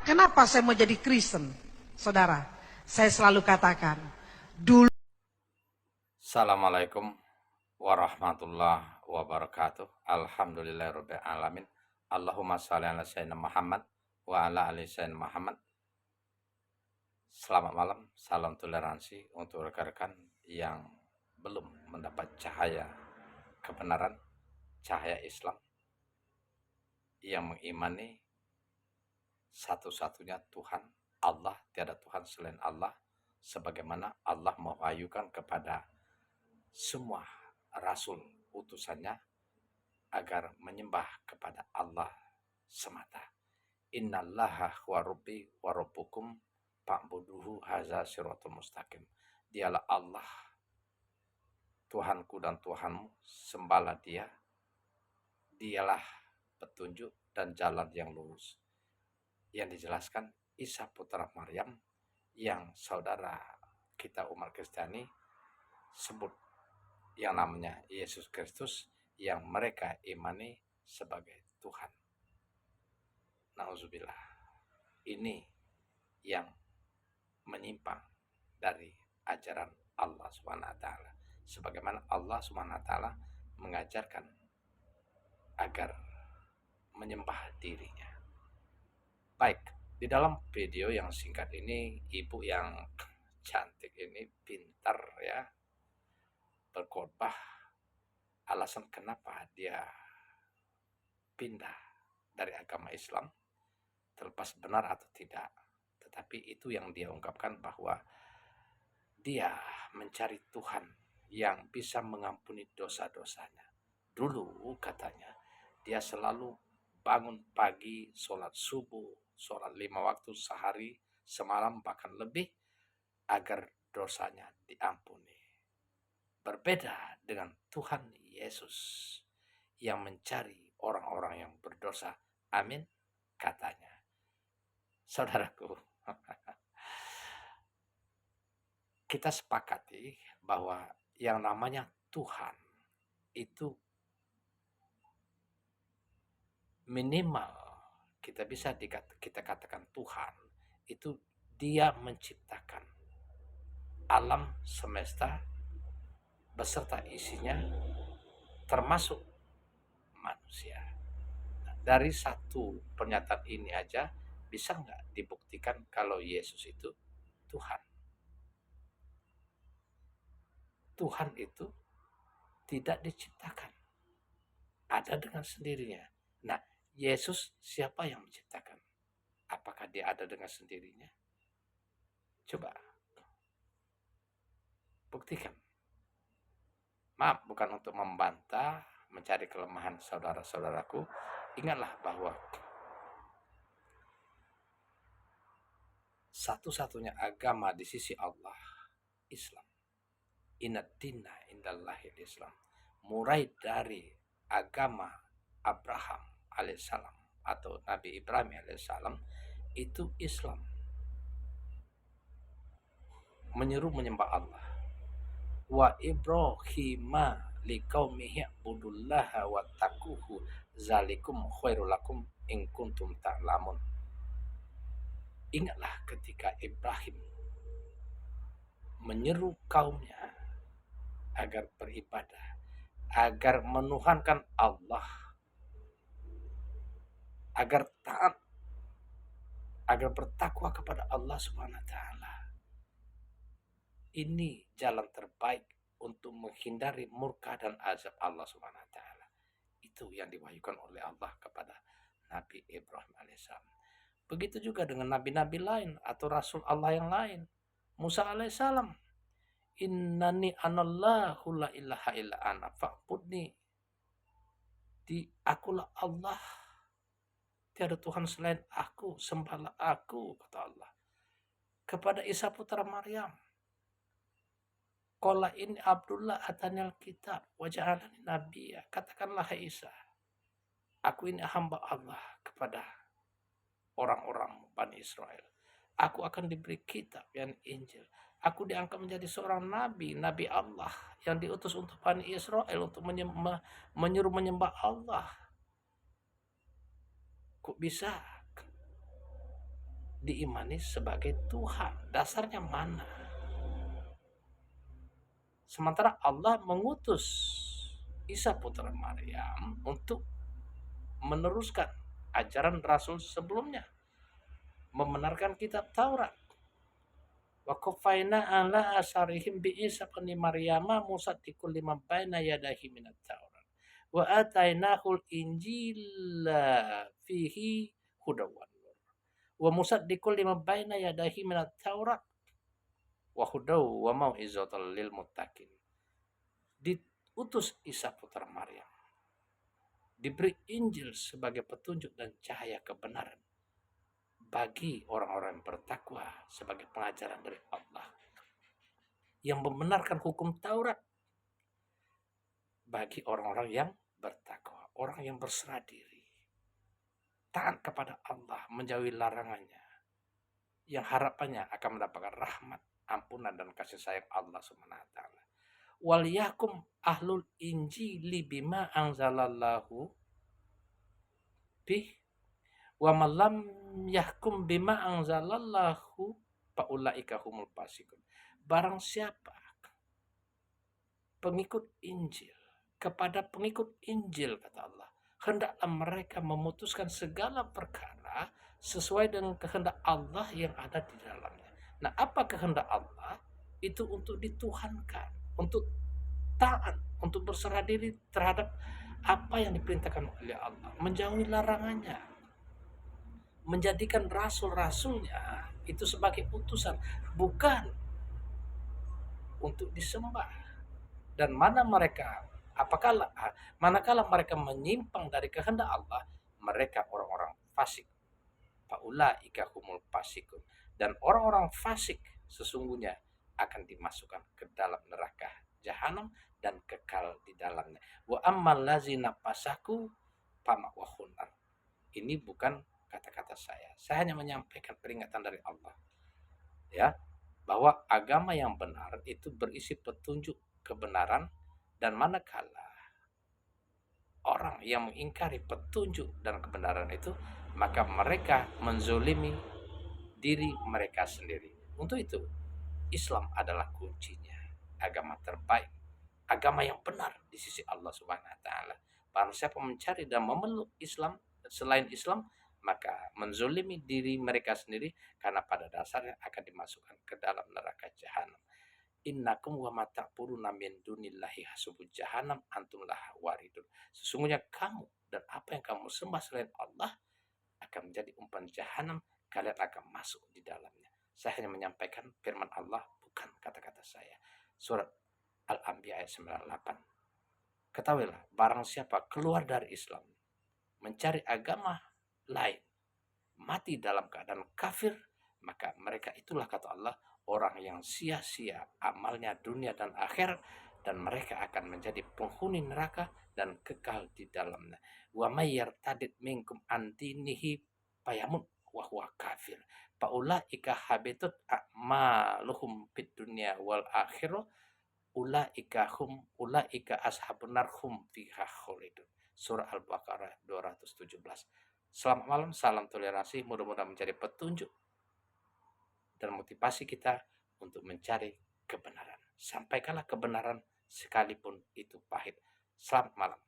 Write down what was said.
Kenapa saya mau jadi Kristen? Saudara, saya selalu katakan, dulu Assalamualaikum warahmatullahi wabarakatuh. Alhamdulillahirabbil alamin. Allahumma shalli ala sayyidina Muhammad wa ala ali sayyidina Muhammad. Selamat malam, salam toleransi untuk rekan-rekan yang belum mendapat cahaya kebenaran, cahaya Islam, yang mengimani satu-satunya Tuhan, Allah, tiada Tuhan selain Allah, sebagaimana Allah mewahyukan kepada semua rasul utusannya agar menyembah kepada Allah semata. Innallaha wa rabbi wa rabbukum fa'buduhu hadza siratal mustaqim. Dialah Allah, Tuhanku dan Tuhanmu, sembahlah Dia. Dialah petunjuk dan jalan yang lurus. Yang dijelaskan Isa putra Maryam yang saudara kita umat Kristiani sebut yang namanya Yesus Kristus, yang mereka imani sebagai Tuhan. Nauzubillah. Ini yang menyimpang dari ajaran Allah SWT. Sebagaimana Allah SWT mengajarkan agar menyembah dirinya. Baik, di dalam video yang singkat ini, ibu yang cantik ini pintar ya, berkhotbah alasan kenapa dia pindah dari agama Islam, terlepas benar atau tidak. Tetapi itu yang dia ungkapkan, bahwa dia mencari Tuhan yang bisa mengampuni dosa-dosanya. Dulu katanya dia selalu bangun pagi, sholat subuh, sholat 5 waktu sehari, semalam bahkan lebih, agar dosanya diampuni. Berbeda dengan Tuhan Yesus yang mencari orang-orang yang berdosa. Amin, katanya. Saudaraku, kita sepakati bahwa yang namanya Tuhan itu minimal kita bisa kita katakan Tuhan itu Dia menciptakan alam semesta beserta isinya, termasuk manusia. Dari satu pernyataan ini aja bisa nggak dibuktikan kalau Yesus itu Tuhan? Tuhan itu tidak diciptakan, ada dengan sendirinya. Nah, Yesus siapa yang menciptakan? Apakah dia ada dengan sendirinya? Coba buktikan. Maaf, bukan untuk membantah, mencari kelemahan saudara-saudaraku. Ingatlah bahwa satu-satunya agama di sisi Allah, Islam. Inad dina indallahil Islam. Mulai dari agama Abraham alaihissalam atau Nabi Ibrahim alaihissalam, itu Islam. Menyeru menyembah Allah. Wa Ibrahima liqaumihi budullaha wa taquhu zalikum khairul lakum in kuntum ta'lamun. Ingatlah ketika Ibrahim menyeru kaumnya agar beribadah, agar menuhankan Allah, agar taat, agar bertakwa kepada Allah Subhanahu wa taala. Ini jalan terbaik untuk menghindari murka dan azab Allah Subhanahu wa taala. Itu yang diwahyukan oleh Allah kepada Nabi Ibrahim alaihissalam. Begitu juga dengan nabi-nabi lain atau rasul Allah yang lain. Musa alaihissalam, innani anallahu la ilaha illa ana fa'budni. Akulah Allah, tiada Tuhan selain aku, sembahlah aku, kata Allah. Kepada Isa putra Maryam, qala in Abdullah atanil kitab wa ja'alani nabiyya. Katakanlah hai Isa, aku ini hamba Allah kepada orang-orang Bani Israel. Aku akan diberi kitab yang Injil. Aku diangkat menjadi seorang nabi, nabi Allah yang diutus untuk Bani Israel untuk menyuruh menyembah Allah. Kok bisa diimani sebagai Tuhan. Dasarnya mana? Sementara Allah mengutus Isa putra Maryam untuk meneruskan ajaran Rasul sebelumnya, membenarkan kitab Taurat. Wa qaffayna ala asarihim bi Isa bin Maryama musaddiqul lima baina yadayhi minat Taurat. Wa atainahul injila fihi hudaw wan nur. Wa musaddiqul lima baina yadayhi minat Taurat wa hudaw wa mau'izatal lil muttaqin. Diutus Isa putra Maryam, diberi Injil sebagai petunjuk dan cahaya kebenaran bagi orang-orang yang bertakwa, sebagai pengajaran dari Allah yang membenarkan hukum Taurat bagi orang-orang yang bertakwa, orang yang berserah diri, taat kepada Allah, menjauhi larangannya, yang harapannya akan mendapatkan rahmat, ampunan dan kasih sayang Allah Subhanahu wa taala. Wal yakum ahlul injili bima anzalallahu bih wa malam yahkum bima anzalallahu faulaika humul fasiqun. Barang siapa pengikut Injil kepada pengikut Injil, kata Allah, hendaklah mereka memutuskan segala perkara sesuai dengan kehendak Allah yang ada di dalamnya. Nah, apa kehendak Allah? Itu untuk dituhankan, untuk taat, untuk berserah diri terhadap apa yang diperintahkan oleh Allah, menjauhi larangannya, menjadikan rasul-rasulnya itu sebagai utusan, bukan untuk disembah. Dan manakala mereka menyimpang dari kehendak Allah, mereka orang-orang fasik. Faulaika humul fasikun. Dan orang-orang fasik sesungguhnya akan dimasukkan ke dalam neraka jahanam dan kekal di dalamnya. Wa ammal ladzina fasaku fama'wahun. Ini bukan kata-kata saya. Saya hanya menyampaikan peringatan dari Allah. Ya, bahwa agama yang benar itu berisi petunjuk kebenaran, dan manakala orang yang mengingkari petunjuk dan kebenaran itu, maka mereka menzolimi diri mereka sendiri. Untuk itu, Islam adalah kuncinya, agama terbaik, agama yang benar di sisi Allah Subhanahu wa taala. Barang siapa mencari dan memeluk Islam selain Islam, maka menzolimi diri mereka sendiri, karena pada dasarnya akan dimasukkan ke dalam neraka jahanam. Innakum wa ma ta'buduna min dunillahi hasubul jahannam antum laha waridun. Sesungguhnya kamu dan apa yang kamu sembah selain Allah akan menjadi umpan jahanam, kalian akan masuk di dalamnya. Saya hanya menyampaikan firman Allah, bukan kata-kata saya. Surat Al-Anbiya ayat 98. Ketahuilah, barang siapa keluar dari Islam, mencari agama lain, mati dalam keadaan kafir, maka mereka itulah, kata Allah, orang yang sia-sia amalnya dunia dan akhirat, dan mereka akan menjadi penghuni neraka dan kekal di dalamnya. Wa may yartadid minkum an dinihi fayamut wa huwa kafir faulaika habitut a'maluhum fid dunya wal akhirah ulaika ashabun nar hum fiha khalidun. Surah Al-Baqarah 217. Selamat malam, salam toleransi, mudah-mudahan menjadi petunjuk dan motivasi kita untuk mencari kebenaran. Sampaikanlah kebenaran sekalipun itu pahit. Selamat malam.